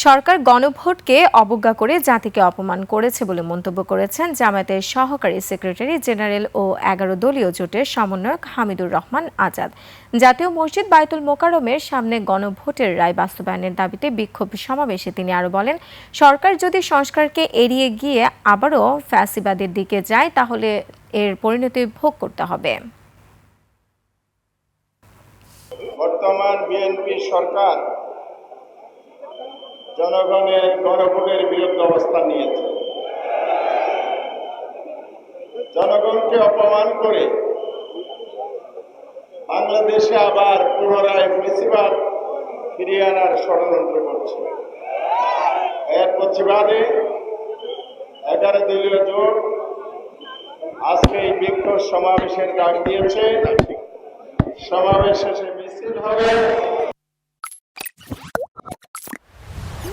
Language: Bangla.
সরকার গণভোটকে অবজ্ঞা করে জাতিকে অপমান করেছে বলে মন্তব্য করেছেন জামায়াতের সহকারী সেক্রেটারি জেনারেল ও ১১ দলীয় জোটের সমন্বয়ক হামিদুর রহমান আজাদ। জাতীয় মসজিদ বায়তুল মোকাররমের সামনে গণভোটের রায় বাস্তবায়নের দাবিতে বিক্ষোভ সমাবেশে তিনি আরো বলেন, সরকার যদি সংস্কারকে এড়িয়ে গিয়ে আবারও ফ্যাসিবাদের দিকে যায় তাহলে এর পরিণতি ভোগ করতে হবে। বর্তমান বিএনপি সরকার জনগণের গণভোটের বিরুদ্ধে অবস্থান নিয়েছে। জনগণকে অপমান করে বাংলাদেশে আবার পুনরায় ফ্যাসিবাদ ফিরিয়ে আনার ষড়যন্ত্র করছে। এর প্রতিবাদে 11 দলীয় জোট আজকে এই বিক্ষোভ সমাবেশের ডাক দিয়েছে। সমাবেশ শেষে মিছিল হবে।